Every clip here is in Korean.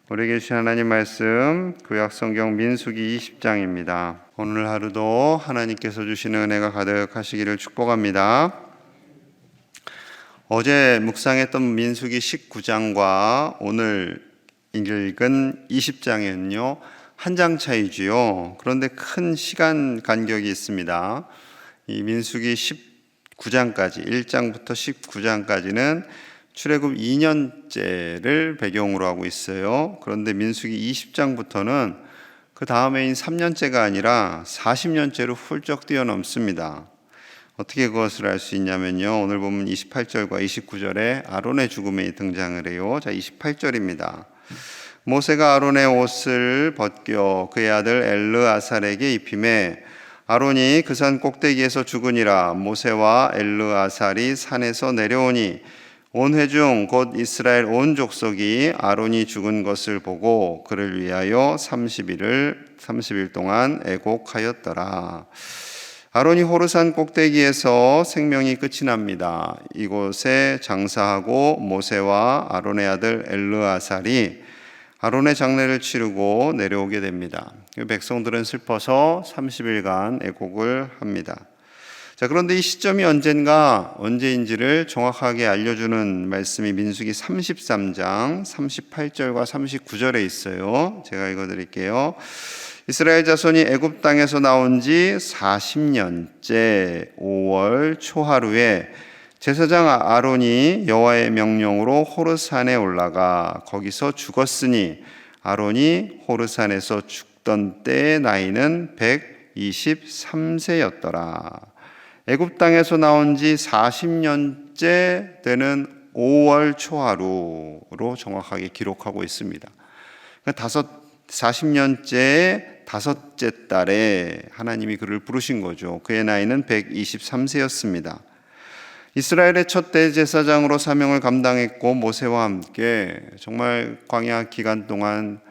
우리에게 주신 하나님 말씀 구약성경 민수기 20장입니다. 오늘 하루도 하나님께서 주시는 은혜가 가득하시기를 축복합니다. 어제 묵상했던 민수기 19장과 오늘 읽은 20장에는요 한 장 차이지요. 그런데 큰 시간 간격이 있습니다. 이 민수기 19장까지 1장부터 19장까지는 출애굽 2년째를 배경으로 하고 있어요. 그런데 민수기 20장부터는 그 다음해인 3년째가 아니라 40년째로 훌쩍 뛰어넘습니다. 어떻게 그것을 알 수 있냐면요, 오늘 보면 28절과 29절에 아론의 죽음이 등장을 해요. 자, 28절입니다. 모세가 아론의 옷을 벗겨 그의 아들 엘르아살에게 입히매 아론이 그 산 꼭대기에서 죽으니라. 모세와 엘르아살이 산에서 내려오니 온 회중 곧 이스라엘 온 족속이 아론이 죽은 것을 보고 그를 위하여 30일 동안 애곡하였더라. 아론이 호르산 꼭대기에서 생명이 끝이 납니다. 이곳에 장사하고 모세와 아론의 아들 엘르아살이 아론의 장례를 치르고 내려오게 됩니다. 백성들은 슬퍼서 30일간 애곡을 합니다. 자, 그런데 이 시점이 언제인지를 정확하게 알려주는 말씀이 민수기 33장 38절과 39절에 있어요. 제가 읽어드릴게요. 이스라엘 자손이 애굽 땅에서 나온 지 40년째 5월 초하루에 제사장 아론이 여호와의 명령으로 호르산에 올라가 거기서 죽었으니 아론이 호르산에서 죽던 때의 나이는 123세였더라. 애굽 땅에서 나온 지 40년째 되는 5월 초하루로 정확하게 기록하고 있습니다. 40년째 다섯째 달에 하나님이 그를 부르신 거죠. 그의 나이는 123세였습니다. 이스라엘의 첫 대제사장으로 사명을 감당했고 모세와 함께 정말 광야 기간 동안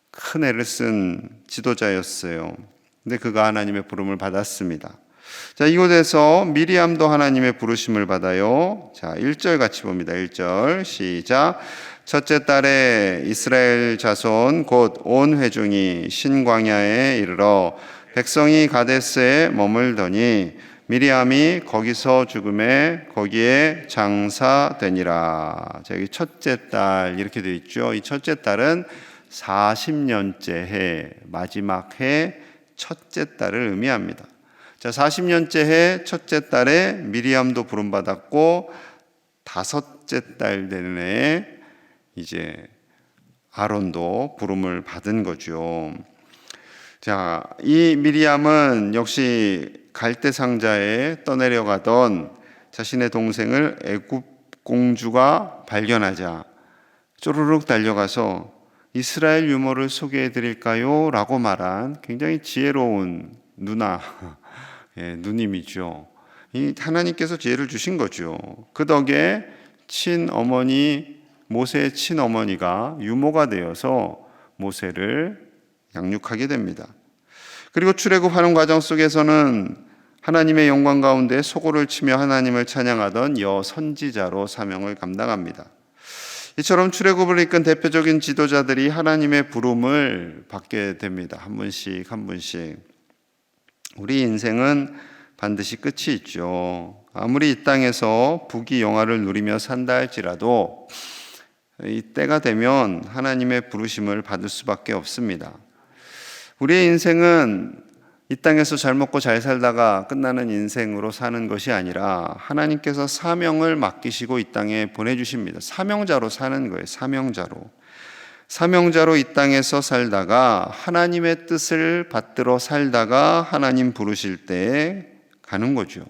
큰 애를 쓴 지도자였어요. 근데 그가 하나님의 부름을 받았습니다. 자, 이곳에서 미리암도 하나님의 부르심을 받아요. 자, 1절 같이 봅니다. 1절 시작. 첫째 달에 이스라엘 자손 곧 온 회중이 신광야에 이르러 백성이 가데스에 머물더니 미리암이 거기서 죽음에 거기에 장사되니라. 자, 여기 첫째 달 이렇게 되어 있죠. 이 첫째 달은 40년째 해, 마지막 해 첫째 달을 의미합니다. 자, 40년째 해 첫째 달에 미리암도 부름받았고 다섯째 달 되는 해에 이제 아론도 부름을 받은 거죠. 자, 이 미리암은 역시 갈대 상자에 떠내려가던 자신의 동생을 애굽 공주가 발견하자 쪼르륵 달려가서 이스라엘 유모를 소개해 드릴까요? 라고 말한 굉장히 지혜로운 누나, 누님이죠. 이 하나님께서 지혜를 주신 거죠. 그 덕에 모세의 친어머니가 유모가 되어서 모세를 양육하게 됩니다. 그리고 출애굽하는 과정 속에서는 하나님의 영광 가운데 소고를 치며 하나님을 찬양하던 여선지자로 사명을 감당합니다. 이처럼 출애굽을 이끈 대표적인 지도자들이 하나님의 부름을 받게 됩니다. 한 분씩 한 분씩. 우리 인생은 반드시 끝이 있죠. 아무리 이 땅에서 부귀영화를 누리며 산다 할지라도 이 때가 되면 하나님의 부르심을 받을 수밖에 없습니다. 우리의 인생은 이 땅에서 잘 먹고 잘 살다가 끝나는 인생으로 사는 것이 아니라 하나님께서 사명을 맡기시고 이 땅에 보내주십니다. 사명자로 사는 거예요. 사명자로 이 땅에서 살다가 하나님의 뜻을 받들어 살다가 하나님 부르실 때에 가는 거죠.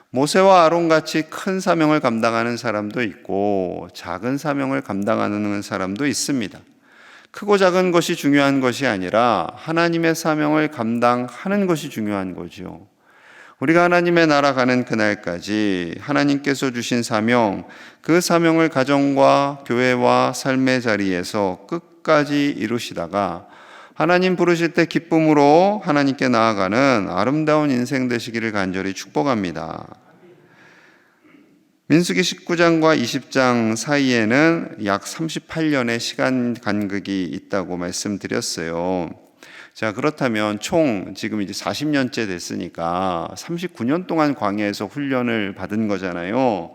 모세와 아론같이 큰 사명을 감당하는 사람도 있고 작은 사명을 감당하는 사람도 있습니다. 크고 작은 것이 중요한 것이 아니라 하나님의 사명을 감당하는 것이 중요한 거죠. 우리가 하나님의 나라 가는 그날까지 하나님께서 주신 사명, 그 사명을 가정과 교회와 삶의 자리에서 끝까지 이루시다가 하나님 부르실 때 기쁨으로 하나님께 나아가는 아름다운 인생 되시기를 간절히 축복합니다. 민수기 19장과 20장 사이에는 약 38년의 시간 간극이 있다고 말씀드렸어요. 자, 그렇다면 총 지금 이제 40년째 됐으니까 39년 동안 광야에서 훈련을 받은 거잖아요.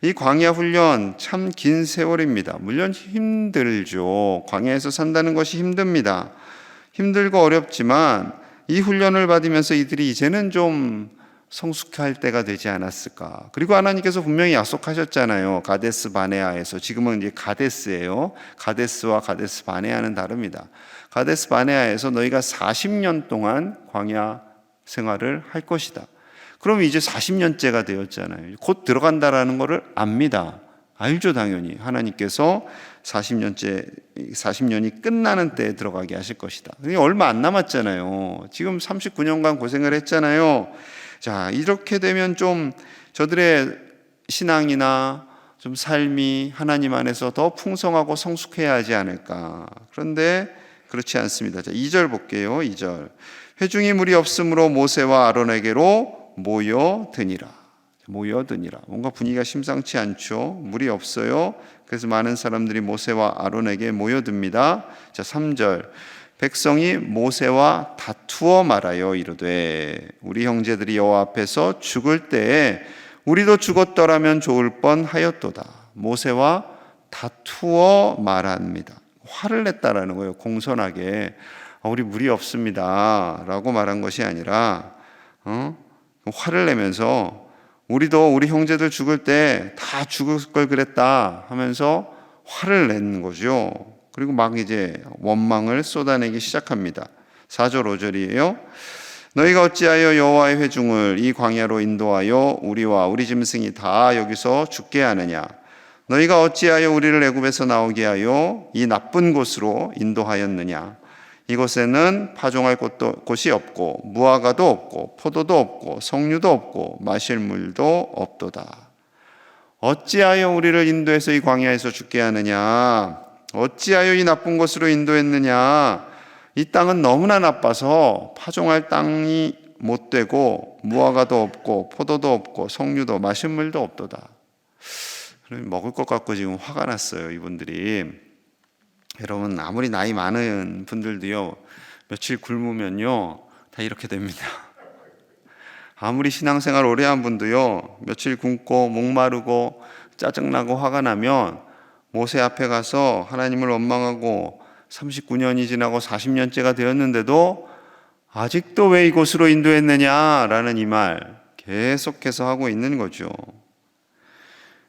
이 광야 훈련 참 긴 세월입니다. 물론 힘들죠. 광야에서 산다는 것이 힘듭니다. 힘들고 어렵지만 이 훈련을 받으면서 이들이 이제는 좀 성숙할 때가 되지 않았을까. 그리고 하나님께서 분명히 약속하셨잖아요. 가데스 바네아에서. 지금은 이제 가데스예요. 가데스와 가데스 바네아는 다릅니다. 가데스 바네아에서 너희가 40년 동안 광야 생활을 할 것이다. 그럼 이제 40년째가 되었잖아요. 곧 들어간다라는 것을 압니다. 알죠, 당연히. 하나님께서 40년이 끝나는 때에 들어가게 하실 것이다. 얼마 안 남았잖아요. 지금 39년간 고생을 했잖아요. 자, 이렇게 되면 좀 저들의 신앙이나 좀 삶이 하나님 안에서 더 풍성하고 성숙해야 하지 않을까. 그런데 그렇지 않습니다. 자, 2절 볼게요. 2절. 회중이 무리 없으므로 모세와 아론에게로 모여드니라. 뭔가 분위기가 심상치 않죠. 물이 없어요. 그래서 많은 사람들이 모세와 아론에게 모여듭니다. 자, 3절. 백성이 모세와 다투어 말하여 이르되 우리 형제들이 여호와 앞에서 죽을 때에 우리도 죽었더라면 좋을 뻔하였도다. 모세와 다투어 말합니다. 화를 냈다라는 거예요. 공손하게 우리 무리 없습니다 라고 말한 것이 아니라 화를 내면서 우리도 우리 형제들 죽을 때 다 죽을 걸 그랬다 하면서 화를 내는 거죠. 그리고 막 이제 원망을 쏟아내기 시작합니다. 4절 5절이에요. 너희가 어찌하여 여호와의 회중을 이 광야로 인도하여 우리와 우리 짐승이 다 여기서 죽게 하느냐. 너희가 어찌하여 우리를 애굽에서 나오게 하여 이 나쁜 곳으로 인도하였느냐. 이곳에는 파종할 곳이 없고 무화과도 없고 포도도 없고 석류도 없고 마실 물도 없도다. 어찌하여 우리를 인도해서 이 광야에서 죽게 하느냐. 어찌하여 이 나쁜 곳으로 인도했느냐. 이 땅은 너무나 나빠서 파종할 땅이 못 되고 무화과도 없고 포도도 없고 석류도 마실 물도 없도다. 먹을 것 같고 지금 화가 났어요, 이분들이. 여러분, 아무리 나이 많은 분들도요, 며칠 굶으면요 다 이렇게 됩니다. 아무리 신앙생활 오래 한 분도요, 며칠 굶고 목마르고 짜증나고 화가 나면 모세 앞에 가서 하나님을 원망하고 39년이 지나고 40년째가 되었는데도 아직도 왜 이곳으로 인도했느냐라는 이 말 계속해서 하고 있는 거죠.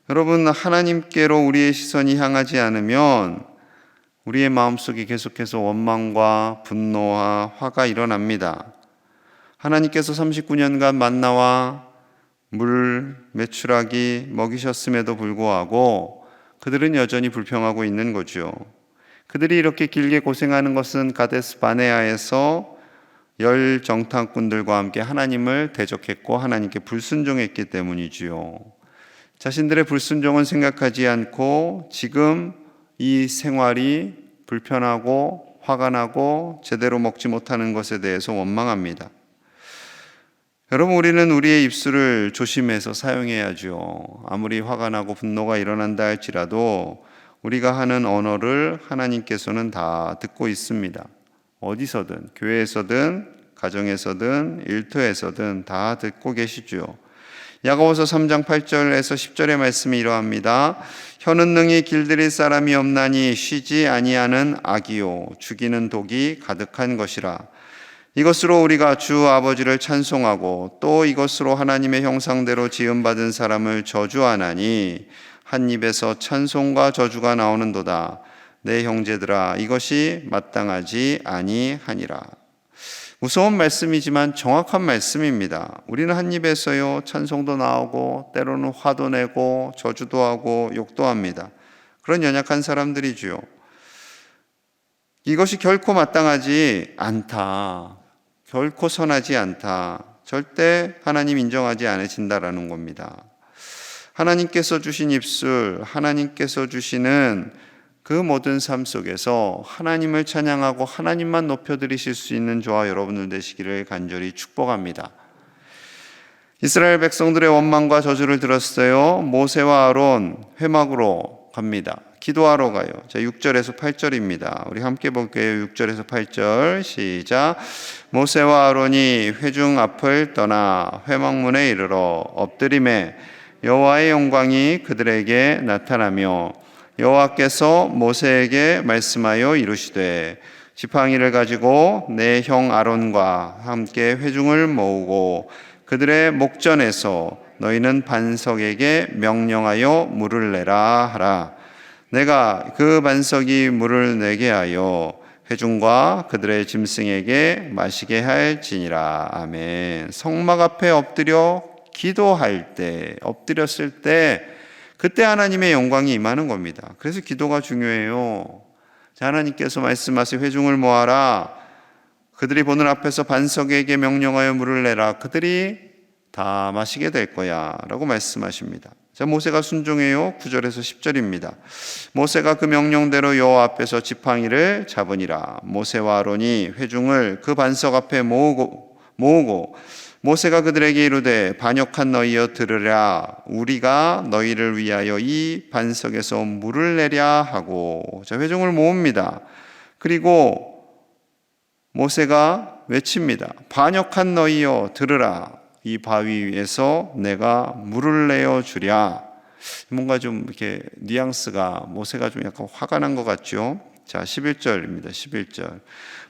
여러분, 하나님께로 우리의 시선이 향하지 않으면 우리의 마음속에 계속해서 원망과 분노와 화가 일어납니다. 하나님께서 39년간 만나와 물, 메추라기 먹이셨음에도 불구하고 그들은 여전히 불평하고 있는 거죠. 그들이 이렇게 길게 고생하는 것은 가데스 바네아에서 열 정탐꾼들과 함께 하나님을 대적했고 하나님께 불순종했기 때문이지요. 자신들의 불순종은 생각하지 않고 지금 이 생활이 불편하고 화가 나고 제대로 먹지 못하는 것에 대해서 원망합니다. 여러분, 우리는 우리의 입술을 조심해서 사용해야죠. 아무리 화가 나고 분노가 일어난다 할지라도 우리가 하는 언어를 하나님께서는 다 듣고 있습니다. 어디서든, 교회에서든, 가정에서든, 일터에서든 다 듣고 계시죠. 야고보서 3장 8절에서 10절의 말씀이 이러합니다. 혀는 능히 길들일 사람이 없나니 쉬지 아니하는 악이요 죽이는 독이 가득한 것이라. 이것으로 우리가 주 아버지를 찬송하고 또 이것으로 하나님의 형상대로 지음받은 사람을 저주하나니 한 입에서 찬송과 저주가 나오는도다. 내 형제들아, 이것이 마땅하지 아니하니라. 무서운 말씀이지만 정확한 말씀입니다. 우리는 한 입에서요 찬송도 나오고 때로는 화도 내고 저주도 하고 욕도 합니다. 그런 연약한 사람들이지요. 이것이 결코 마땅하지 않다. 결코 선하지 않다. 절대 하나님 인정하지 않으신다라는 겁니다. 하나님께서 주신 입술, 하나님께서 주시는 그 모든 삶 속에서 하나님을 찬양하고 하나님만 높여드리실 수 있는 저와 여러분들 되시기를 간절히 축복합니다. 이스라엘 백성들의 원망과 저주를 들었어요. 모세와 아론 회막으로 갑니다. 기도하러 가요. 자, 6절에서 8절입니다. 우리 함께 볼게요. 6절에서 8절 시작. 모세와 아론이 회중 앞을 떠나 회막문에 이르러 엎드림에 여호와의 영광이 그들에게 나타나며 여호와께서 모세에게 말씀하여 이르시되 지팡이를 가지고 내 형 아론과 함께 회중을 모으고 그들의 목전에서 너희는 반석에게 명령하여 물을 내라 하라. 내가 그 반석이 물을 내게 하여 회중과 그들의 짐승에게 마시게 할지니라. 아멘. 성막 앞에 엎드려 기도할 때, 엎드렸을 때 그때 하나님의 영광이 임하는 겁니다. 그래서 기도가 중요해요. 자, 하나님께서 말씀하세요. 회중을 모아라. 그들이 보는 앞에서 반석에게 명령하여 물을 내라. 그들이 다 마시게 될 거야 라고 말씀하십니다. 자, 모세가 순종해요. 9절에서 10절입니다. 모세가 그 명령대로 여호와 앞에서 지팡이를 잡으니라. 모세와 아론이 회중을 그 반석 앞에 모으고 모세가 그들에게 이르되 반역한 너희여 들으라. 우리가 너희를 위하여 이 반석에서 물을 내랴 하고. 자, 회중을 모읍니다. 그리고 모세가 외칩니다. 반역한 너희여 들으라. 이 바위 위에서 내가 물을 내어 주랴. 뭔가 좀 이렇게 뉘앙스가 모세가 좀 약간 화가 난 것 같죠. 자, 11절입니다. 11절.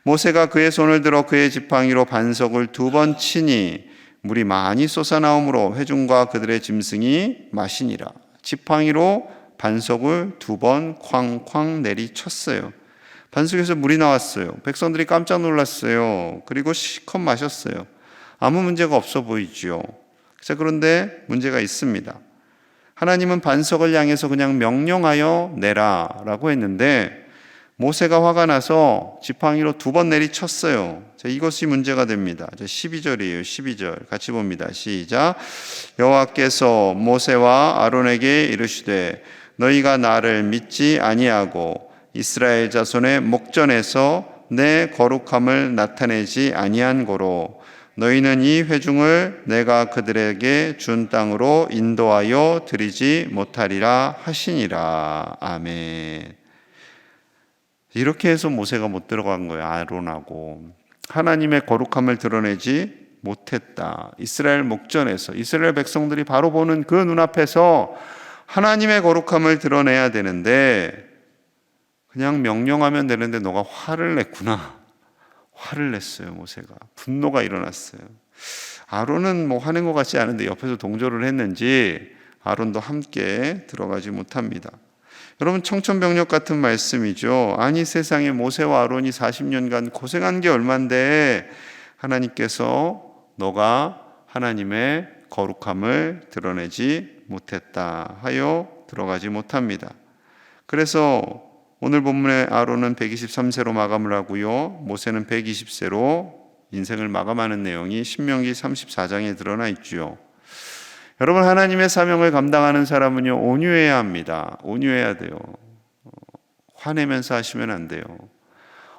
모세가 그의 손을 들어 그의 지팡이로 반석을 2번 치니 물이 많이 솟아나오므로 회중과 그들의 짐승이 마시니라. 지팡이로 반석을 2번 쾅쾅 내리쳤어요. 반석에서 물이 나왔어요. 백성들이 깜짝 놀랐어요. 그리고 실컷 마셨어요. 아무 문제가 없어 보이죠. 그런데 문제가 있습니다. 하나님은 반석을 향해서 그냥 명령하여 내라라고 했는데 모세가 화가 나서 지팡이로 2번 내리쳤어요. 자, 이것이 문제가 됩니다. 12절이에요. 12절 같이 봅니다. 시작. 여호와께서 모세와 아론에게 이르시되 너희가 나를 믿지 아니하고 이스라엘 자손의 목전에서 내 거룩함을 나타내지 아니한 고로 너희는 이 회중을 내가 그들에게 준 땅으로 인도하여 드리지 못하리라 하시니라. 아멘. 이렇게 해서 모세가 못 들어간 거예요. 아론하고 하나님의 거룩함을 드러내지 못했다. 이스라엘 목전에서 이스라엘 백성들이 바로 보는 그 눈앞에서 하나님의 거룩함을 드러내야 되는데 그냥 명령하면 되는데 너가 화를 냈구나. 화를 냈어요. 모세가 분노가 일어났어요. 아론은 뭐 화낸 것 같지 않은데 옆에서 동조를 했는지 아론도 함께 들어가지 못합니다. 여러분, 청천벽력 같은 말씀이죠. 아니, 세상에 모세와 아론이 40년간 고생한 게 얼만데 하나님께서 너가 하나님의 거룩함을 드러내지 못했다 하여 들어가지 못합니다. 그래서 오늘 본문의 아론은 123세로 마감을 하고요. 모세는 120세로 인생을 마감하는 내용이 신명기 34장에 드러나 있죠. 여러분, 하나님의 사명을 감당하는 사람은요, 온유해야 합니다. 온유해야 돼요. 화내면서 하시면 안 돼요.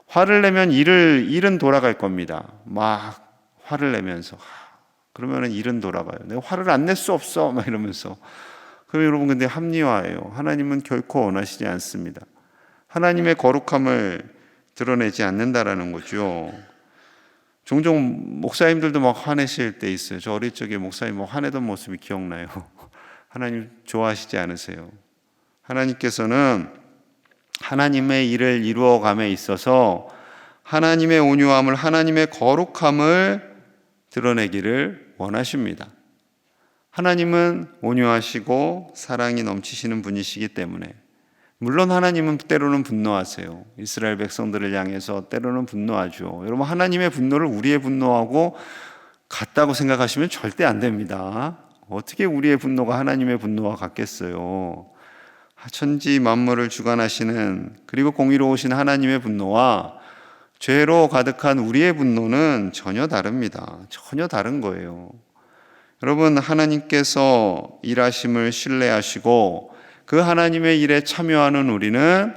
화를 내면 일은 돌아갈 겁니다. 막 화를 내면서 그러면 일은 돌아가요. 내가 화를 안 낼 수 없어 막 이러면서. 그럼 여러분, 근데 합리화예요. 하나님은 결코 원하시지 않습니다. 하나님의 거룩함을 드러내지 않는다라는 거죠. 종종 목사님들도 막 화내실 때 있어요. 저 어릴 적에 목사님 막 화내던 모습이 기억나요. 하나님 좋아하시지 않으세요. 하나님께서는 하나님의 일을 이루어감에 있어서 하나님의 온유함을, 하나님의 거룩함을 드러내기를 원하십니다. 하나님은 온유하시고 사랑이 넘치시는 분이시기 때문에, 물론 하나님은 때로는 분노하세요. 이스라엘 백성들을 향해서 때로는 분노하죠. 여러분, 하나님의 분노를 우리의 분노하고 같다고 생각하시면 절대 안 됩니다. 어떻게 우리의 분노가 하나님의 분노와 같겠어요? 천지 만물을 주관하시는, 그리고 공의로우신 하나님의 분노와 죄로 가득한 우리의 분노는 전혀 다릅니다. 전혀 다른 거예요. 여러분, 하나님께서 일하심을 신뢰하시고 그 하나님의 일에 참여하는 우리는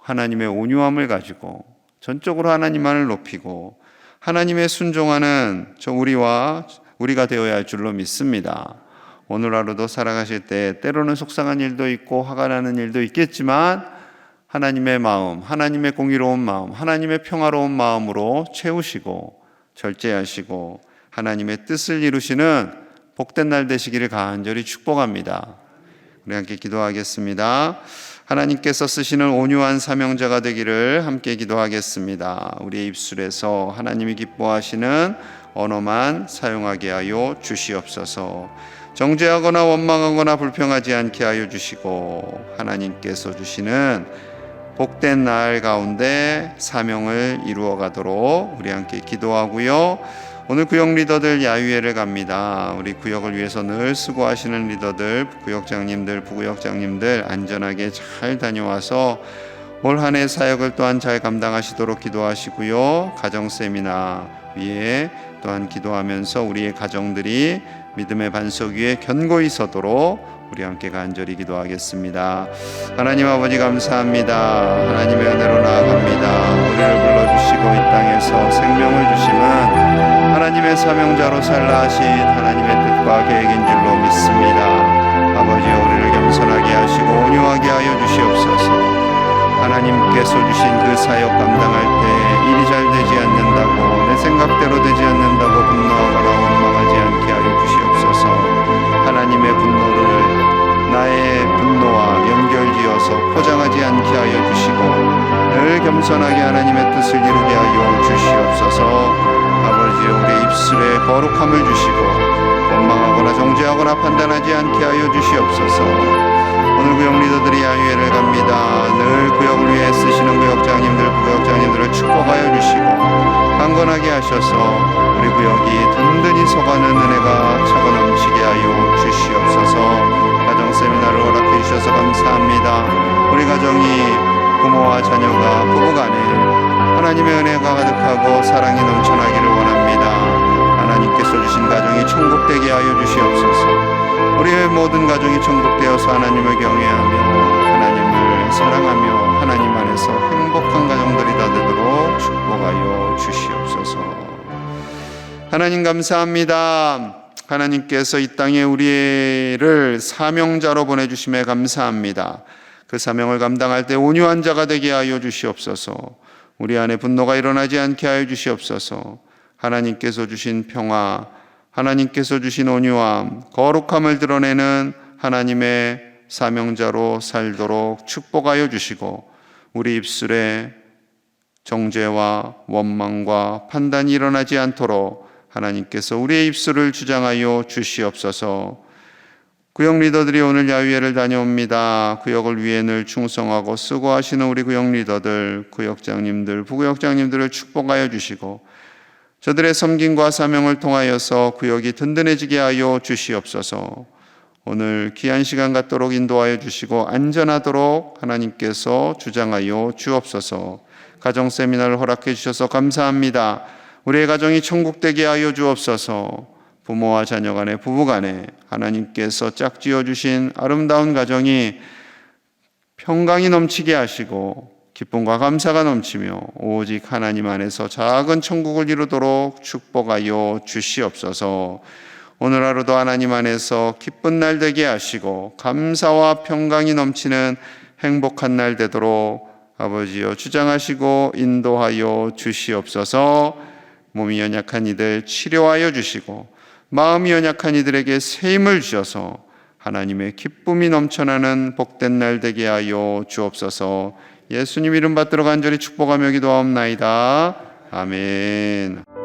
하나님의 온유함을 가지고 전적으로 하나님만을 높이고 하나님의 순종하는 우리와 우리가 되어야 할 줄로 믿습니다. 오늘 하루도 살아가실 때 때로는 속상한 일도 있고 화가 나는 일도 있겠지만 하나님의 마음, 하나님의 공의로운 마음, 하나님의 평화로운 마음으로 채우시고 절제하시고 하나님의 뜻을 이루시는 복된 날 되시기를 간절히 축복합니다. 우리 함께 기도하겠습니다. 하나님께서 쓰시는 온유한 사명자가 되기를 함께 기도하겠습니다. 우리의 입술에서 하나님이 기뻐하시는 언어만 사용하게 하여 주시옵소서. 정죄하거나 원망하거나 불평하지 않게 하여 주시고 하나님께서 주시는 복된 날 가운데 사명을 이루어 가도록 우리 함께 기도하고요. 오늘 구역 리더들 야유회를 갑니다. 우리 구역을 위해서 늘 수고하시는 리더들, 구역장님들, 부구역장님들 안전하게 잘 다녀와서 올 한 해 사역을 또한 잘 감당하시도록 기도하시고요. 가정 세미나 위에 또한 기도하면서 우리의 가정들이 믿음의 반석 위에 견고히 서도록 우리 함께 간절히 기도하겠습니다. 하나님 아버지 감사합니다. 하나님의 은혜로 나아갑니다. 우리를 불러주시고 이 땅에서 생명을 주심은 하나님의 사명자로 살라 하신 하나님의 뜻과 계획인 줄로 믿습니다. 아버지 우리를 겸손하게 하시고 온유하게 하여 주시옵소서. 하나님께서 주신 그 사역 감당할 때 일이 잘 되지 않는다고 내 생각대로 되지 않는다고 분노하거나 원망하지 않게 하여 주시옵소서. 하나님의 분노를 나의 분노와 연결지어서 포장하지 않게 하여 주시고 늘 겸손하게 하나님의 뜻을 이루게 하여 주시옵소서. 아버지 우리 입술에 거룩함을 주시고 원망하거나 정죄하거나 판단하지 않게 하여 주시옵소서. 오늘 구역 리더들이 야유회를 갑니다. 늘 구역을 위해 쓰시는 구역장님들, 부구역장님들을 축복하여 주시고 강건하게 하셔서 우리 구역이 든든히 서가는 은혜가 차고 넘치게 하여 주시옵소서. 가정 세미나를 허락해 주셔서 감사합니다. 우리 가정이 부모와 자녀가 부부간에 하나님의 은혜가 가득하고 사랑이 넘쳐나기를 원합니다. 하나님께서 주신 가정이 천국 되게 하여 주시옵소서. 우리의 모든 가정이 천국되어서 하나님을 경외하며 하나님을 사랑하며 하나님 안에서 행복한 가정들이 다 되도록 축복하여 주시옵소서. 하나님 감사합니다. 하나님께서 이 땅에 우리를 사명자로 보내주심에 감사합니다. 그 사명을 감당할 때 온유한 자가 되게 하여 주시옵소서. 우리 안에 분노가 일어나지 않게 하여 주시옵소서. 하나님께서 주신 평화, 하나님께서 주신 온유함, 거룩함을 드러내는 하나님의 사명자로 살도록 축복하여 주시고 우리 입술에 정죄와 원망과 판단이 일어나지 않도록 하나님께서 우리의 입술을 주장하여 주시옵소서. 구역 리더들이 오늘 야유회를 다녀옵니다. 구역을 위해 늘 충성하고 수고하시는 우리 구역 리더들, 구역장님들, 부구역장님들을 축복하여 주시고 저들의 섬김과 사명을 통하여서 구역이 든든해지게 하여 주시옵소서. 오늘 귀한 시간 갖도록 인도하여 주시고 안전하도록 하나님께서 주장하여 주옵소서. 가정 세미나를 허락해 주셔서 감사합니다. 우리의 가정이 천국 되게 하여 주옵소서. 부모와 자녀 간에 부부 간에 하나님께서 짝지어 주신 아름다운 가정이 평강이 넘치게 하시고 기쁨과 감사가 넘치며 오직 하나님 안에서 작은 천국을 이루도록 축복하여 주시옵소서. 오늘 하루도 하나님 안에서 기쁜 날 되게 하시고 감사와 평강이 넘치는 행복한 날 되도록 아버지여 주장하시고 인도하여 주시옵소서. 몸이 연약한 이들 치료하여 주시고 마음이 연약한 이들에게 새 힘을 주셔서 하나님의 기쁨이 넘쳐나는 복된 날 되게 하여 주옵소서. 예수님 이름 받들어 간절히 축복하며 기도하옵나이다. 아멘.